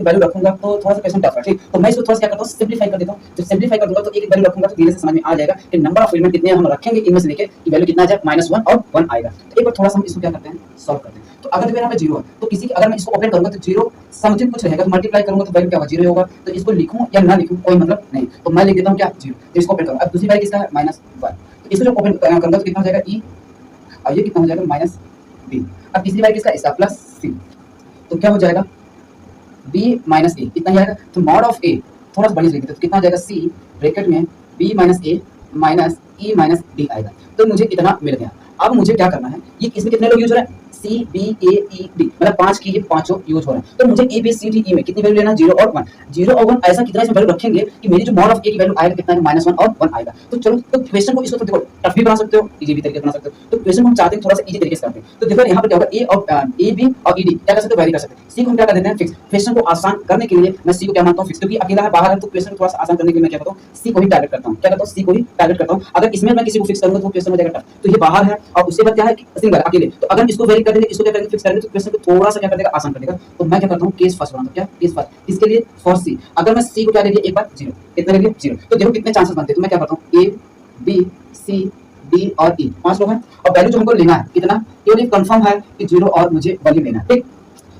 Value रखूंगा तो थोड़ा सा क्वेश्चन टफ है, ठीक। तो मैं इसको थोड़ा सा क्या करता हूँ, सिंप्लीफाई कर देता हूँ। जब सिंप्लीफाई कर दूंगा तो एक वैल्यू रखूंगा तो धीरे से समझ में आ जाएगा कि नंबर ऑफ एलिमेंट कितने हम रखेंगे इनमें से लेके कि वैल्यू कितना आ जाए -1 और 1 आएगा। तो एक बार थोड़ा सा हम इसको क्या करते हैं, सॉल्व करते हैं। तो अगर देखो यहाँ पे 0 है तो किसी की अगर मैं इसको ओपन करूंगा तो 0 समथिंग कुछ रहेगा, तो मल्टीप्लाई करूंगा तो वैल्यू क्या होगा, 0 होगा। तो इसको लिखूं या ना लिखूं कोई मतलब नहीं, तो मैं लिख देता हूँ क्या, 0। तो इसको ओपन करूंगा। अब दूसरी वैल्यू किसका है, -1। तो इसको जब ओपन करूंगा तो कितना हो जाएगा, e, और ये कितना हो जाएगा, -b। अब तीसरी वैल्यू किसका, इसका प्लस c। तो क्या हो जाएगा, b माइनस ए, इतना ही आएगा। तो मॉड ऑफ a थोड़ा सा बड़ी लिख देते तो कितना हो जाएगा, c ब्रैकेट में b माइनस ए माइनस e माइनस d आएगा। तो मुझे इतना मिल गया। अब मुझे क्या करना है, ये इसमें कितने लोग यूज हो रहे हैं, C B A E D, मतलब 5 की ये पांचों यूज हो रहे हैं। तो मुझे A B C D E में कितनी वैल्यू लेना, 0 और 1। 0 और 1 ऐसा कितना इसमें वैल्यू रखेंगे कि मेरी जो मॉड ऑफ A की वैल्यू आएगा कितना है, -1 और 1 आएगा। तो चलो, तो क्वेश्चन को इसको तो देखो टफ भी बना सकते हो, इजी भी तरीके से बना सकते हो। तो क्वेश्चन को हम चाहते हैं थोड़ा सा इजी तरीके से करते हैं। तो देखो यहाँ पर क्या होगा, A और A B और E D क्या कर सकते हो, वैरी कर सकते हैं। C को हम क्या कर देते हैं, फिक्स। क्वेश्चन को आसान करने के लिए मैं C को क्या मानता हूँ, फिक्स, क्योंकि अकेला है बाहर है। तो क्वेश्चन को थोड़ा सा आसान करने के लिए मैं क्या करता हूँ, C को ही टारगेट करता हूँ। क्या करता हूँ, C को ही टारगेट करता हूँ। अगर इसमें मैं किसी को फिक्स करूंगा तो क्वेश्चन हो जाएगा टफ। तो ये बाहर है और उसके बाद क्या है, सिंगल अकेले। तो अगर इसको वेरी कर देंगे, इसको क्या करेंगे, फिक्स करेंगे, तो क्वेश्चन को थोड़ा सा क्या कर देगा, आसान कर देगा। तो मैं क्या करता हूँ, केस फर्स्ट बनाता हूँ। क्या केस फर्स्ट, इसके लिए फॉर सी। अगर मैं सी को क्या ले लिया, एक बार 0, कितना ले लिया, 0। तो देखो कितने चांसेस बनते हैं। तो मैं क्या करता हूँ, ए बी सी डी और ई, 5 लोग हैं और वैल्यू जो हमको लेना है कितना, केवल कंफर्म है कि 0 और मुझे वैल्यू लेना है, ठीक।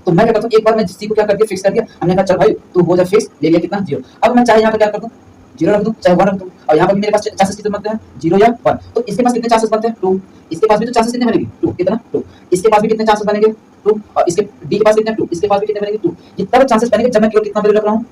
तो मैं क्या करता हूँ, एक बार मैं सी को क्या कर दिया, फिक्स कर दिया। हमने कहा चल भाई तू हो जा फिक्स, ले लिया कितना, 0। अब मैं चाहे यहाँ पर क्या कर दूँ, 0 रख दूँ, चाहे 1 रख दूँ। और यहाँ पर मेरे पास चांसेस कितने बनते हैं, 0 या 1। तो इसके पास कितने चांसेस बनते हैं, 2। इसके पास भी तो चांसेस कितने बनेंगे, 2। कितना, 2। इसके पास भी कितने चांसेस बनेंगे, 2। और इसके डी के पास कितने, 2। इसके पास भी कितने बनेंगे, 2। ये तब चांसेस बनेंगे जब मैं केवल कितना वैल्यू रख रहा हूँ,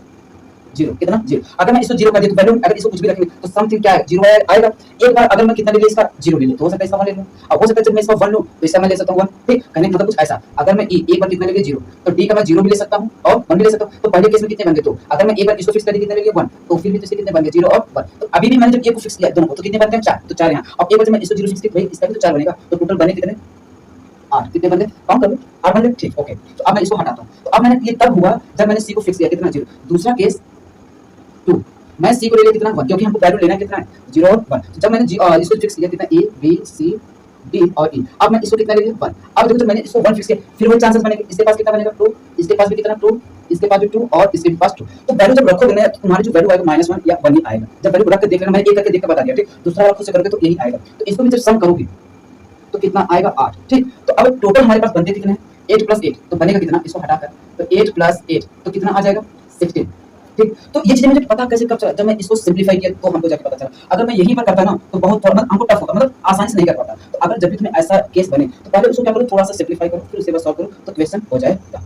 0। कितना, 0। अगर मैं इसको 0 कर दिया तो वैल्यू, अगर इसको कुछ भी रखेंगे तो समथिंग क्या है, 0 आएगा। एक बार अगर मैं कितना ले लिया, इसका 0 ले लूं तो हो सकता है इसका 1 ले लूं, और हो सकता है जब मैं इसका 1 लूं तो इसका मैं ले सकता हूं 1, ठीक। कहने का मतलब कुछ ऐसा। अगर मैं एक बार कितना ले लिया, 0, तो डी का मैं 0 भी ले सकता हूं और 1 भी ले सकता हूं। तो पहले केस में कितने बन गए, 2। अगर मैं एक बार इसको फिक्स कर दिया, कितने ले लिया, 1, तो फिर भी तो इसके कितने बन गए, 0 और 1। तो अभी भी मैंने जब ये को फिक्स किया दोनों को, तो कितने बनते हैं, 4। तो 4 यहां। और एक बार जब मैं इसको 0 फिक्स किया, भाई इसका भी तो 4 बनेगा। तो टोटल बने कितने, 8। कितने बन गए, काउंट कर लो, 8 बन गए, ठीक, ओके। तो अब मैं इसको हटाता हूं। तो अब मैंने ये तब हुआ जब मैंने सी को फिक्स किया, कितना, 0। दूसरा केस 2, मैं सी को ले लिया कितना, 1, क्योंकि हमको वैल्यू लेना है कितना है, 0 और 1। तो जब मैंने इसको फिक्स किया कितना, ए बी सी डी और ई। अब मैं इसको कितना ले लिया, 1। अब देखो जब मैंने इसको 1 फिक्स किया, फिर वही चांसेस बनेंगे। इसके पास कितना बनेगा, 2। इसके पास भी कितना, 2। इसके पास भी 2 और इसके पास 2। तो वैल्यू जब रखोगे ना, तुम्हारी जो वैल्यू आएगा -1 या 1 ही आएगा। जब वैल्यू रख के देख लेना, मैंने एक करके देख के बता दिया, ठीक। दूसरा वाला खुद से करोगे तो यही आएगा। तो इसको भी जब सम करोगे तो कितना आएगा, 8, ठीक। तो अब टोटल हमारे पास बनते कितने हैं, 8 + 8, तो बनेगा कितना, इसको हटाकर तो 8 + 8 तो कितना आ जाएगा, 16, ठीक। तो ये चीजें मुझे पता कैसे, कब चला, जब मैं इसको सिंप्लीफाई किया तो हमको जाके पता चला। अगर मैं यहीं पर करता ना तो बहुत थोड़ा हमको टफ होता, मतलब आसानी से नहीं कर पाता। तो अगर जब भी तुम्हें ऐसा केस बने तो पहले उसको क्या करो, थोड़ा सा सिंप्लीफाई करो, फिर उसके बाद सॉल्व करो, तो क्वेश्चन हो जाएगा।